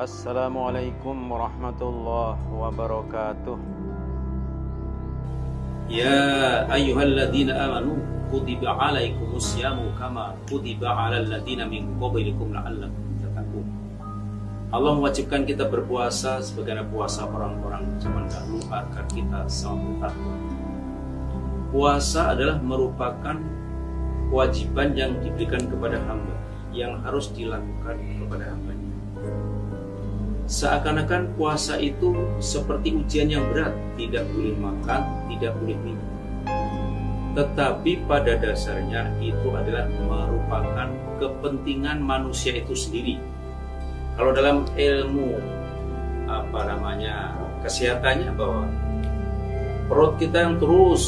Assalamualaikum warahmatullahi wabarakatuh. Ya ayyuhalladzina amanu kutiba alaikumusyamu kama kutiba alal ladzina min qablikum la'allakum tattaqun. Allah mewajibkan kita berpuasa sebagaimana puasa orang-orang zaman dahulu agar kita sama bertakwa. Puasa adalah merupakan kewajiban yang diberikan kepada hamba, yang harus dilakukan kepada hambanya. Seakan-akan puasa itu seperti ujian yang berat, tidak boleh makan, tidak boleh minum. Tetapi pada dasarnya itu adalah merupakan kepentingan manusia itu sendiri. Kalau dalam ilmu kesehatannya, bahwa perut kita yang terus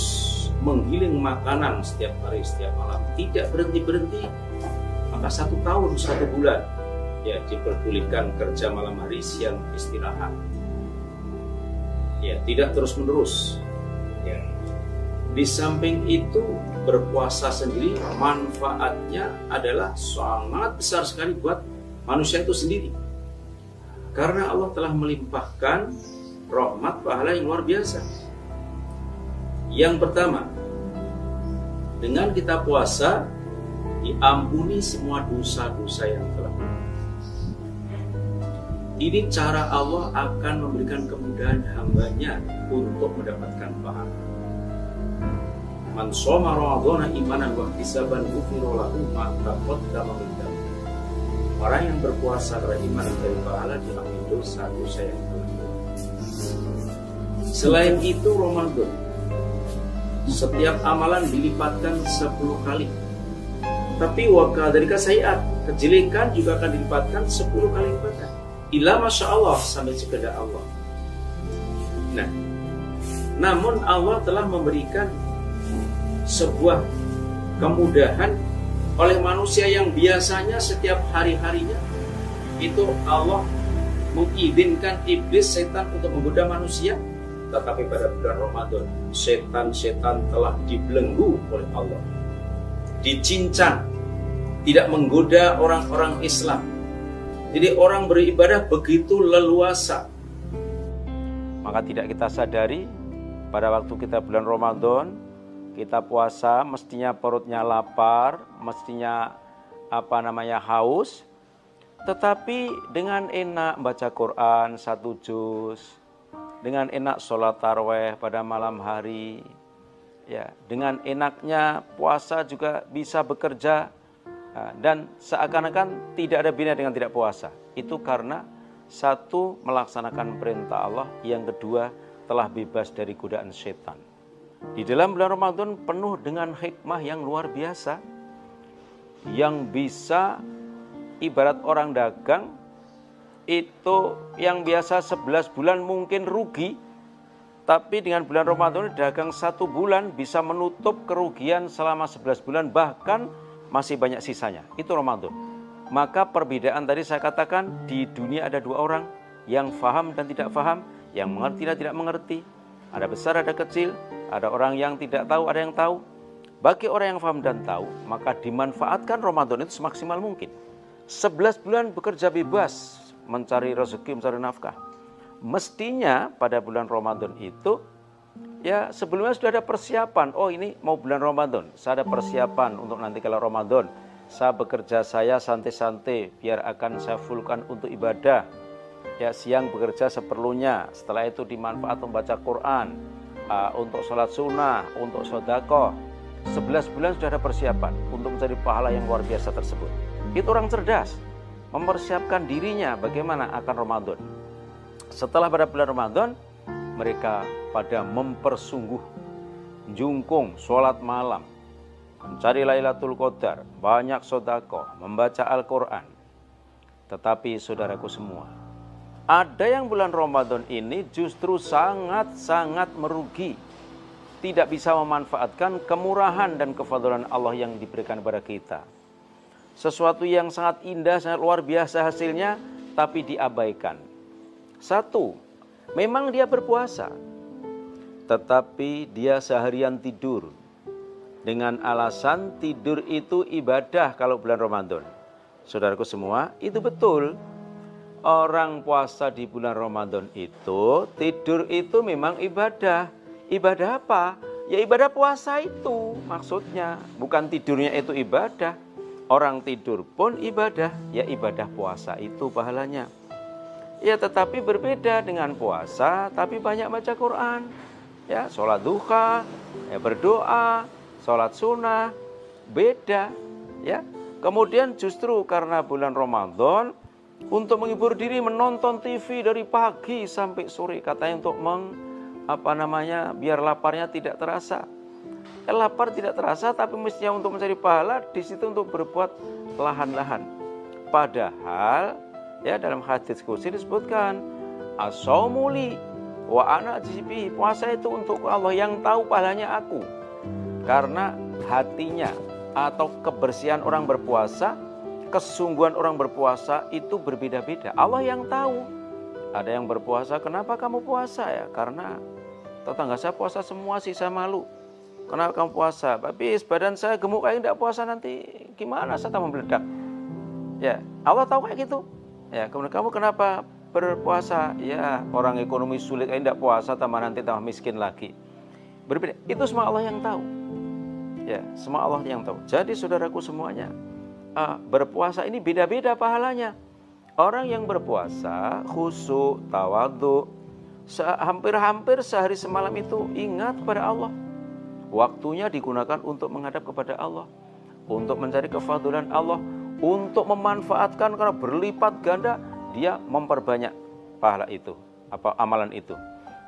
menggiling makanan setiap hari, setiap malam, tidak berhenti-berhenti, maka 1 tahun 1 bulan ya diperbolehkan kerja malam hari, siang istirahat. Ya, tidak terus-menerus. Ya. Di samping itu, berpuasa sendiri manfaatnya adalah sangat besar sekali buat manusia itu sendiri. Karena Allah telah melimpahkan rahmat pahala yang luar biasa. Yang pertama, dengan kita puasa diampuni semua dosa-dosa yang telah berlalu. Ini cara Allah akan memberikan kemudahan hambanya untuk mendapatkan pahala. Man shoma ramadhana imanan wa ihtisaban ghufira lahu ma taqaddama min dhanbi. Orang yang berpuasa karena iman dari pahala diampuni dosa-dosa yang berlalu. Selain itu, Ramadan setiap amalan dilipatkan 10 kali. Tapi wakadzalika sayiat, kejelekan juga akan dilipatkan 10 kali lipatan. Ila masya Allah, sampai sekedar Allah. Nah, namun Allah telah memberikan sebuah kemudahan oleh manusia yang biasanya setiap hari-harinya itu Allah mengizinkan iblis, setan untuk menggoda manusia. Tetapi pada bulan Ramadan, setan-setan telah dibelenggu oleh Allah, dicincang, tidak menggoda orang-orang Islam. Jadi orang beribadah begitu leluasa. Maka tidak kita sadari, pada waktu kita bulan Ramadan, kita puasa, mestinya perutnya lapar, mestinya haus. Tetapi dengan enak baca Quran 1 juz, dengan enak sholat taraweh pada malam hari, ya, dengan enaknya puasa juga bisa bekerja. Dan seakan-akan tidak ada bina dengan tidak puasa. Itu karena satu, melaksanakan perintah Allah, yang kedua, telah bebas dari godaan setan. Di dalam bulan Ramadan penuh dengan hikmah yang luar biasa, yang bisa ibarat orang dagang itu yang biasa 11 bulan mungkin rugi, tapi dengan bulan Ramadan dagang 1 bulan bisa menutup kerugian selama 11 bulan, bahkan masih banyak sisanya. Itu Ramadan. Maka perbedaan tadi saya katakan, di dunia ada 2 orang, yang faham dan tidak faham, yang mengerti dan tidak mengerti. Ada besar, ada kecil, ada orang yang tidak tahu, ada yang tahu. Bagi orang yang faham dan tahu, maka dimanfaatkan Ramadan itu semaksimal mungkin. 11 bulan bekerja bebas, mencari rezeki, mencari nafkah. Mestinya pada bulan Ramadan itu, ya sebelumnya sudah ada persiapan. Oh, ini mau bulan Ramadan, saya ada persiapan untuk nanti kalau Ramadan saya bekerja, saya santai-santai biar akan saya fullkan untuk ibadah. Ya, siang bekerja seperlunya, setelah itu dimanfaat membaca Quran, untuk sholat sunnah, untuk sedekah. 11 bulan sudah ada persiapan untuk mencari pahala yang luar biasa tersebut. Itu orang cerdas, mempersiapkan dirinya bagaimana akan Ramadan. Setelah pada bulan Ramadan, mereka pada mempersungguh, jungkung, sholat malam, mencari Lailatul Qadar, banyak sedekah, membaca Al-Quran. Tetapi saudaraku semua, ada yang bulan Ramadan ini justru sangat-sangat merugi, tidak bisa memanfaatkan kemurahan dan kefadlan Allah yang diberikan kepada kita. Sesuatu yang sangat indah, sangat luar biasa hasilnya, tapi diabaikan. 1, memang dia berpuasa, tetapi dia seharian tidur. Dengan alasan tidur itu ibadah kalau bulan Ramadan. Saudaraku semua, itu betul. Orang puasa di bulan Ramadan itu, tidur itu memang ibadah. Ibadah apa? Ya ibadah puasa itu maksudnya. Bukan tidurnya itu ibadah. Orang tidur pun ibadah. Ya ibadah puasa itu pahalanya. Ya tetapi berbeda dengan puasa, tapi banyak baca Quran. Ya sholat duha, ya berdoa, sholat sunnah, beda. Ya kemudian justru karena bulan Ramadan, untuk menghibur diri menonton TV dari pagi sampai sore, katanya untuk biar laparnya tidak terasa. Lapar tidak terasa, tapi mestinya untuk mencari pahala, di situ untuk berbuat lahan-lahan. Padahal ya dalam hadits qudsi disebutkan as-shaumu li wa ana ajzi, puasa itu untuk Allah, yang tahu pahalanya aku. Karena hatinya atau kebersihan orang berpuasa, kesungguhan orang berpuasa itu berbeda-beda. Allah yang tahu. Ada yang berpuasa, kenapa kamu puasa ya? Karena tetangga saya puasa semua sih, saya malu. Kenapa kamu puasa? Tapi badan saya gemuk, kayak tidak puasa nanti gimana, saya tambah meledak. Ya, Allah tahu kayak gitu. Ya, kemudian kamu kenapa berpuasa? Ya, orang ekonomi sulit, kayak tidak puasa, tambah nanti tambah miskin lagi. Berbeda. Itu semua Allah yang tahu. Ya, semua Allah yang tahu. Jadi saudaraku semuanya, berpuasa ini beda-beda pahalanya. Orang yang berpuasa khusyuk, tawadhu, hampir-hampir sehari semalam itu ingat kepada Allah. Waktunya digunakan untuk menghadap kepada Allah, untuk mencari kefadulan Allah, untuk memanfaatkan karena berlipat ganda, dia memperbanyak pahala itu, amalan itu.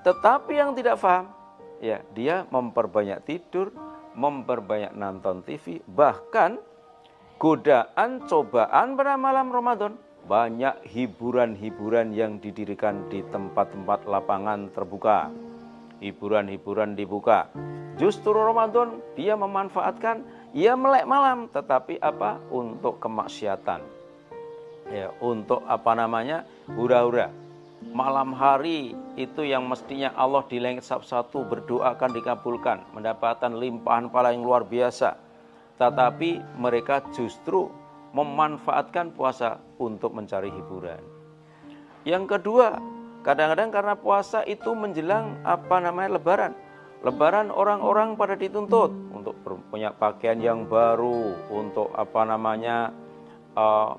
Tetapi yang tidak paham, ya dia memperbanyak tidur, memperbanyak nonton TV, bahkan godaan, cobaan pada malam Ramadan. Banyak hiburan-hiburan yang didirikan di tempat-tempat lapangan terbuka. Hiburan-hiburan dibuka. Justru Ramadan dia memanfaatkan, ia melek malam, tetapi apa? Untuk kemaksiatan. Ya, untuk hura-hura. Malam hari itu yang mestinya Allah di langit satu berdoa akan dikabulkan, mendapatkan limpahan pahala yang luar biasa. Tetapi mereka justru memanfaatkan puasa untuk mencari hiburan. Yang kedua, kadang-kadang karena puasa itu menjelang Lebaran. Lebaran orang-orang pada dituntut untuk punya pakaian yang baru, untuk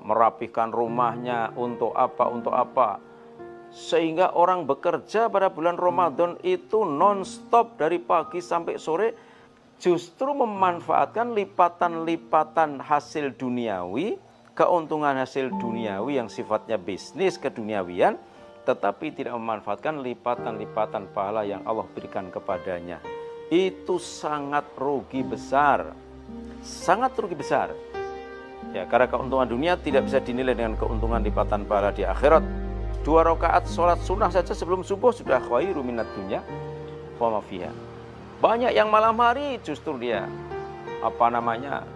merapihkan rumahnya, untuk apa. Sehingga orang bekerja pada bulan Ramadan itu non-stop dari pagi sampai sore, justru memanfaatkan lipatan-lipatan hasil duniawi, keuntungan hasil duniawi yang sifatnya bisnis keduniawian, tetapi tidak memanfaatkan lipatan-lipatan pahala yang Allah berikan kepadanya. Itu sangat rugi besar. Sangat rugi besar. Ya, karena keuntungan dunia tidak bisa dinilai dengan keuntungan lipatan pahala di akhirat. 2 rakaat sholat sunnah saja sebelum subuh sudah khairu minad dunya wa ma fiha. Banyak yang malam hari justru dia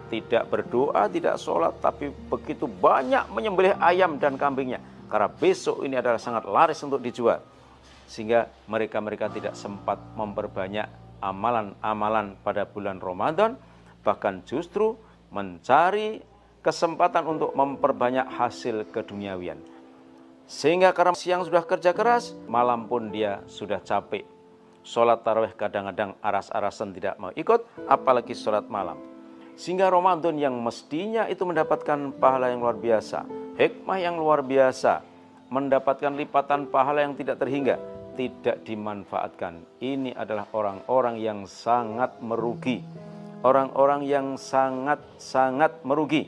tidak berdoa, tidak sholat, tapi begitu banyak menyembelih ayam dan kambingnya. Karena besok ini adalah sangat laris untuk dijual. Sehingga mereka tidak sempat memperbanyak amalan-amalan pada bulan Ramadan, bahkan justru mencari kesempatan untuk memperbanyak hasil keduniawian. Sehingga karena siang sudah kerja keras, malam pun dia sudah capek. Sholat tarawih kadang-kadang aras-arasan tidak mau ikut, apalagi sholat malam. Sehingga Ramadan yang mestinya itu mendapatkan pahala yang luar biasa, hikmah yang luar biasa, mendapatkan lipatan pahala yang tidak terhingga, tidak dimanfaatkan. Ini adalah orang-orang yang sangat merugi. Orang-orang yang sangat merugi.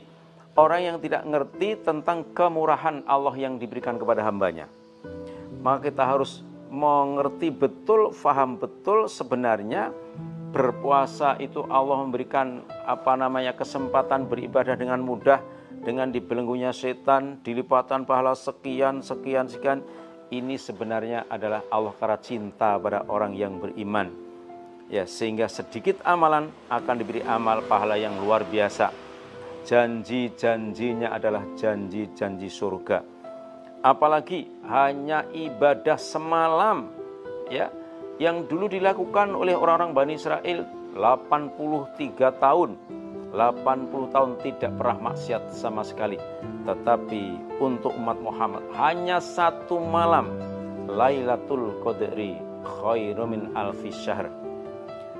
Orang yang tidak ngerti tentang kemurahan Allah yang diberikan kepada hambanya. Maka kita harus mengerti betul, faham betul sebenarnya berpuasa itu Allah memberikan kesempatan beribadah dengan mudah, dengan dibelenggunya setan, dilipatan pahala sekian. Ini sebenarnya adalah Allah karena cinta pada orang yang beriman. Ya, sehingga sedikit amalan akan diberi amal pahala yang luar biasa. Janji-janjinya adalah janji-janji surga. Apalagi hanya ibadah semalam, ya, yang dulu dilakukan oleh orang-orang Bani Israel 83 tahun 80 tahun tidak pernah maksiat sama sekali. Tetapi untuk umat Muhammad hanya satu malam, Lailatul Qadri khairum min alfi syahr.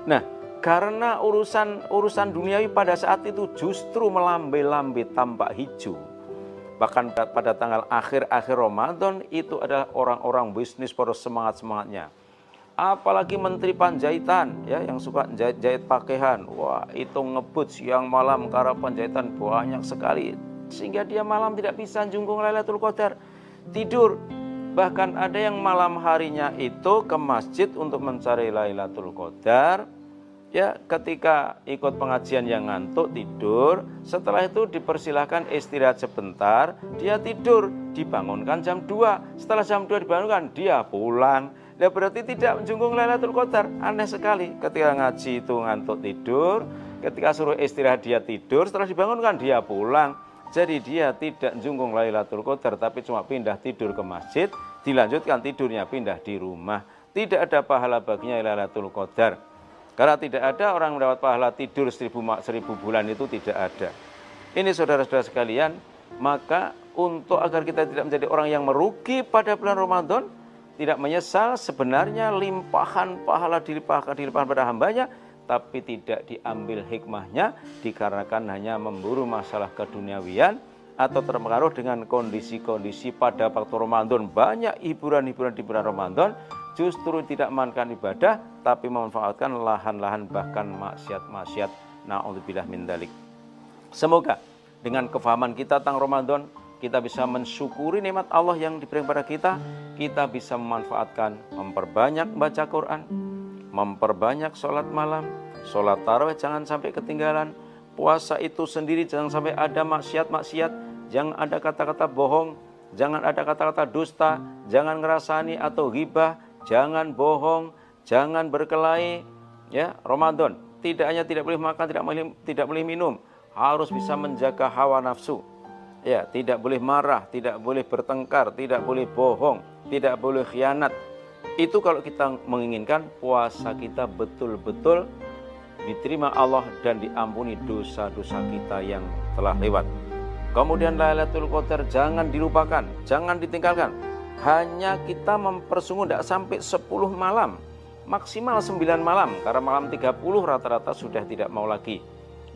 Nah, karena urusan duniawi pada saat itu justru melambai-lambai tampak hijau. Bahkan pada tanggal akhir Ramadan itu adalah orang-orang bisnis pada semangat-semangatnya. Apalagi Menteri Panjaitan ya, yang suka jahit pakaian. Wah, itu ngebut siang malam karena penjahitan banyak sekali. Sehingga dia malam tidak bisa jungkung Lailatul Qadar, tidur. Bahkan ada yang malam harinya itu ke masjid untuk mencari Lailatul Qadar. Ya, ketika ikut pengajian yang ngantuk tidur, setelah itu dipersilahkan istirahat sebentar, dia tidur, dibangunkan jam 2. Setelah jam 2 dibangunkan, dia pulang. Nah, berarti tidak menjungkung Lailatul Qadar. Aneh sekali, ketika ngaji itu ngantuk tidur, ketika suruh istirahat dia tidur, setelah dibangunkan dia pulang. Jadi dia tidak menjungkung Lailatul Qadar, tapi cuma pindah tidur ke masjid, dilanjutkan tidurnya pindah di rumah. Tidak ada pahala baginya Lailatul Qadar. Karena tidak ada orang mendapat pahala tidur 1000 bulan, itu tidak ada. Ini saudara-saudara sekalian, maka untuk agar kita tidak menjadi orang yang merugi pada bulan Ramadan, tidak menyesal, sebenarnya limpahan pahala dilimpahkan pada hambanya, tapi tidak diambil hikmahnya dikarenakan hanya memburu masalah keduniawian atau terpengaruh dengan kondisi-kondisi pada waktu Ramadan. Banyak hiburan-hiburan di bulan Ramadan justru tidak memanfaatkan ibadah, tapi memanfaatkan lahan-lahan bahkan maksiat-maksiat. Na'udzubillah min dzalik. Semoga dengan kefahaman kita tentang Ramadan, kita bisa mensyukuri nikmat Allah yang diberikan pada kita bisa memanfaatkan, memperbanyak baca Quran, memperbanyak sholat malam, sholat tarawih jangan sampai ketinggalan, puasa itu sendiri jangan sampai ada maksiat-maksiat, jangan ada kata-kata bohong, jangan ada kata-kata dusta, jangan ngerasani atau ghibah, jangan bohong, jangan berkelahi. Ya, Ramadan tidak hanya tidak boleh makan, tidak boleh minum, harus bisa menjaga hawa nafsu. Ya, tidak boleh marah, tidak boleh bertengkar, tidak boleh bohong, tidak boleh khianat. Itu kalau kita menginginkan puasa kita betul-betul diterima Allah dan diampuni dosa-dosa kita yang telah lewat. Kemudian Lailatul Qadar jangan dilupakan, jangan ditinggalkan. Hanya kita mempersungguh tidak sampai 10 malam, maksimal 9 malam. Karena malam 30 rata-rata sudah tidak mau lagi.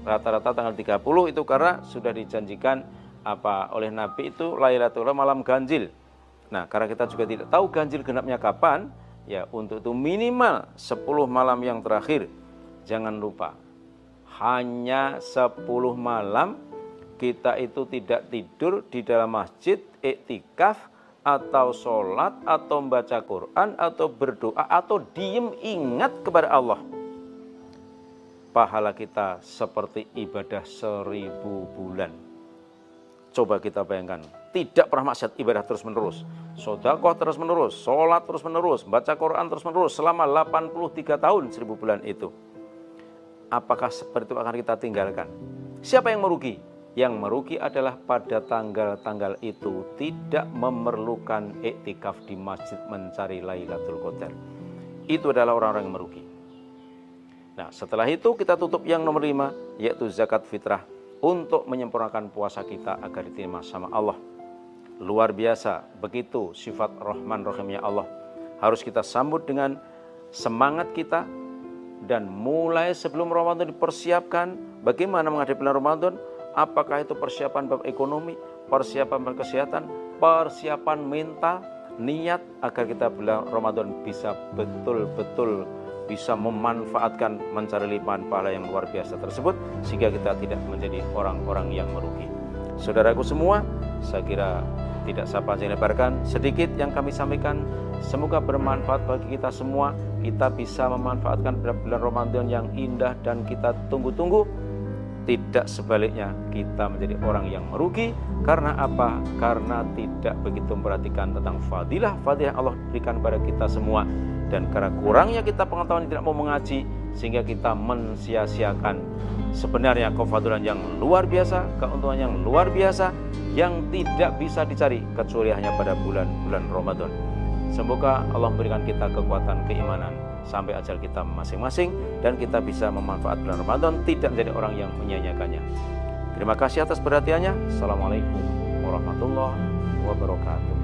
Rata-rata tanggal 30 itu karena sudah dijanjikan oleh Nabi itu Lailatul Qadar malam ganjil. Nah, karena kita juga tidak tahu ganjil genapnya kapan, ya untuk itu minimal 10 malam yang terakhir. Jangan lupa, hanya 10 malam kita itu tidak tidur di dalam masjid, iktikaf, atau sholat, atau membaca Quran, atau berdoa, atau diem ingat kepada Allah. Pahala kita seperti ibadah 1000 bulan. Coba kita bayangkan, tidak pernah maksiat, ibadah terus-menerus, sedekah terus-menerus, sholat terus-menerus, baca Quran terus-menerus selama 83 tahun 1000 bulan itu. Apakah seperti itu akan kita tinggalkan? Siapa yang merugi? Yang merugi adalah pada tanggal-tanggal itu tidak memerlukan iktikaf di masjid mencari Lailatul Qadar. Itu adalah orang-orang yang merugi. Nah, setelah itu kita tutup yang nomor 5, yaitu zakat fitrah, untuk menyempurnakan puasa kita agar diterima sama Allah. Luar biasa, begitu sifat Rahman Rahimnya Allah. Harus kita sambut dengan semangat kita, dan mulai sebelum Ramadan dipersiapkan bagaimana menghadapi bulan Ramadan. Apakah itu persiapan bab ekonomi, persiapan bab kesehatan, persiapan mental, niat agar kita bulan Ramadan bisa betul-betul bisa memanfaatkan, mencari limpahan pahala yang luar biasa tersebut, sehingga kita tidak menjadi orang-orang yang merugi. Saudaraku semua, saya kira tidak saya panjang lebarkan, sedikit yang kami sampaikan, semoga bermanfaat bagi kita semua. Kita bisa memanfaatkan bulan Ramadan yang indah dan kita tunggu-tunggu. Tidak sebaliknya, kita menjadi orang yang merugi. Karena apa? Karena tidak begitu memperhatikan tentang fadilah-fadilah Allah berikan kepada kita semua. Dan karena kurangnya kita pengetahuan, tidak mau mengaji, sehingga kita mensia-siakan sebenarnya kefadilan yang luar biasa, keuntungan yang luar biasa, yang tidak bisa dicari kecuali hanya pada bulan-bulan Ramadan. Semoga Allah memberikan kita kekuatan keimanan, sampai ajal kita masing-masing, dan kita bisa memanfaatkan bulan Ramadan, tidak menjadi orang yang menyia-nyiakannya. Terima kasih atas perhatiannya. Assalamualaikum warahmatullahi wabarakatuh.